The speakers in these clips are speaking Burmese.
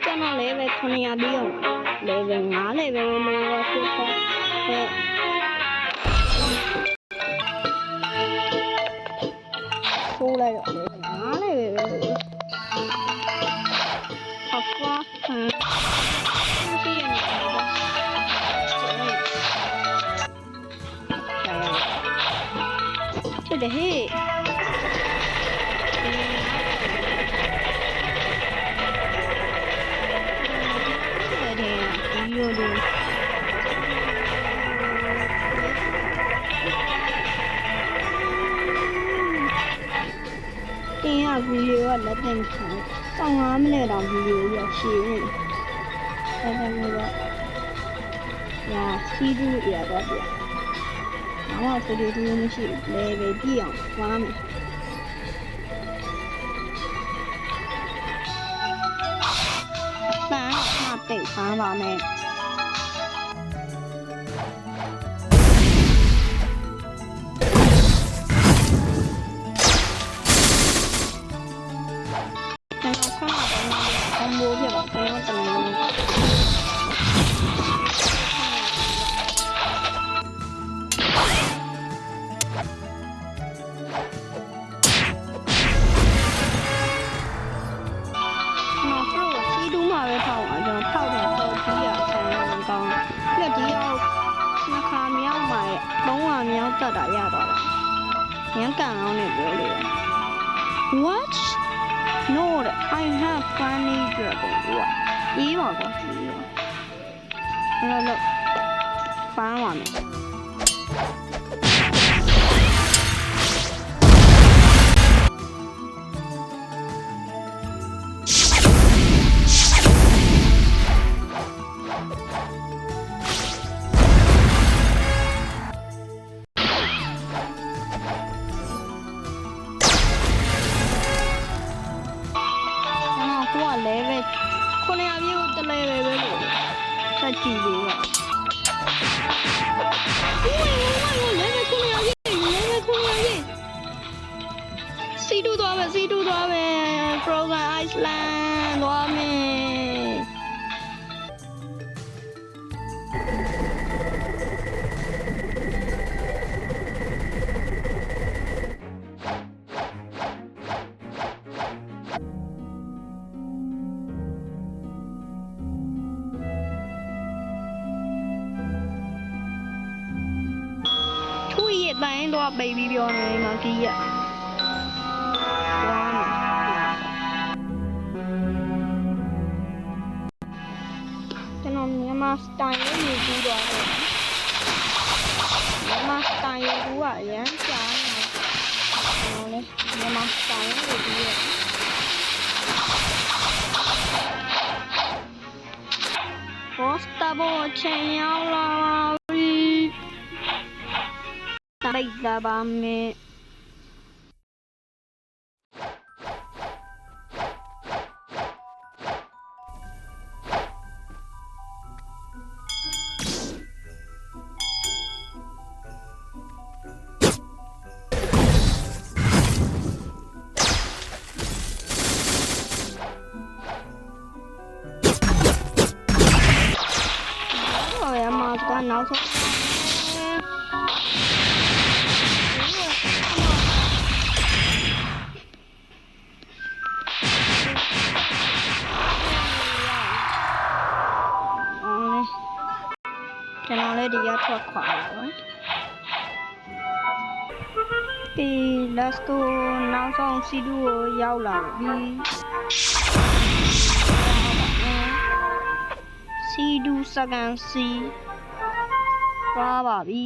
ကျွန်တော်လည်းပဲ900ပြီးအောင်လည်းပဲ9လည်းပဲလို့ဖြစ်တော့ထိုးလိုက်တော့လေ9လည်းပဲဟုတ်ပါဟမ်ရှိရနေဖြစ်တယ်ဟဲ့ဗီဒီယိုကလက်တင်ခံ15မိနစ်တောင်ဗီဒီယိုရရှည်နေတယ်ဒါပေမဲ့ညာစီးတူရတော့ပြ။ဘာမှစီးတူမရှိဘူးလေပဲကြည့်အောင်သွားမယ်။ပန်းမတိတ်ပန်းပါမယ်။မိုးပြပါတော့တမန်လုံးစီးတူးမှာပဲထောက်အောင်ကျွန်တော်ထောက်တယ်တော့ဒီရဆန်းကောင်းပြဒီရောက်နှစ်ခါမြောက်မှာ300မြောက်တက်တာရတော့တယ်ရန်ကန်အောင်နဲ့ပြောလို့ What No, I have funny dragon. What? Evil, what? Look, found one. Level 900ပြည့်ကိုတလဲပဲလို့ဆက်ကြည့်လို့level 900ပြည့်စီတူသွားမယ် Program Iceland သွားမယ်တိုင်းတော့ baby ပြောနေမှာကြီးရကျွန်တော်မြန်မာ style လေးယူပြီးတော့မြန်မာ style ကအရန်ကြာနေကျွန်တော်လည်းမြန်မာ style ယူပြီးရpost ဘောချင်းရောက်လာလိုက်လာပါမယ်နောက်ဆုံးကျွန်တော်လည်းဒီရထွက်ခွာပါတော့ဒီ let's go နောက်ဆုံးစီတူကိုရောက်လာပြီစီတူစကန်စီသွားပါပြီ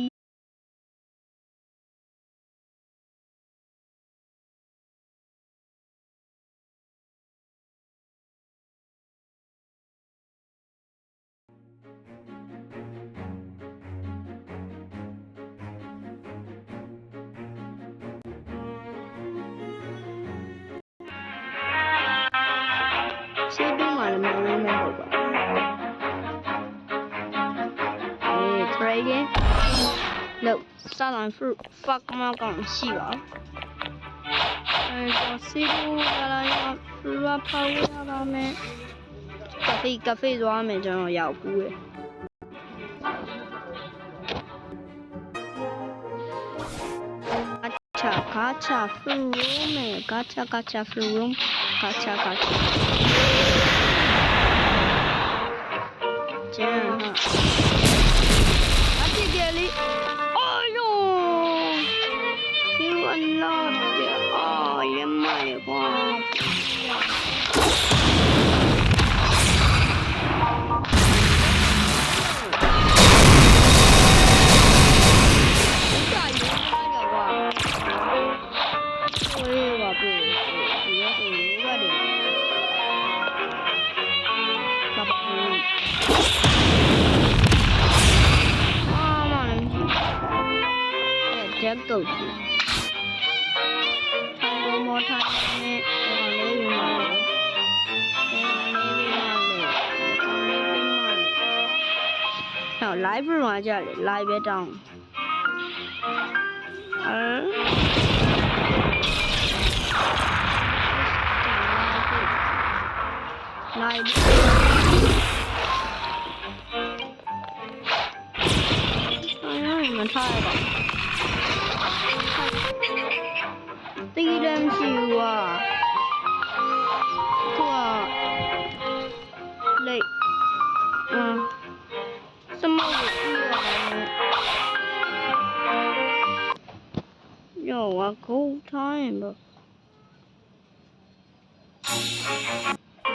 စီတူမှာလည်းမဝင်မဟုတ်ပါDragon. No, Southern fruit. Fuck my gun. See ya. စီလူလာလာဖောက်ရပါမယ်ကဖေးသွားမယ်ကျွန်တော်ရောက်ဘူးရဲ့gacha full room gacha full room gacha ကျန်ဟာအတိကလေးအော်ယော you are not oh you my god တက်ကုတ်ကြီးထိုင်ပေါ်မောထိုင်နေဟောလေးယူပါလေဟော live မှာကြလေ live ပဲတောင်းlive မထားရပါတီးရန်စီဝါကွာလေစမောက်ကြီးရတယ်ရောကိုထားရင်ပေါ့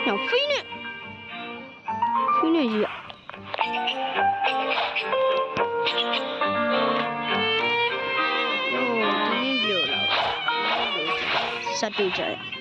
ရောဖိနေကြီး စတူကြ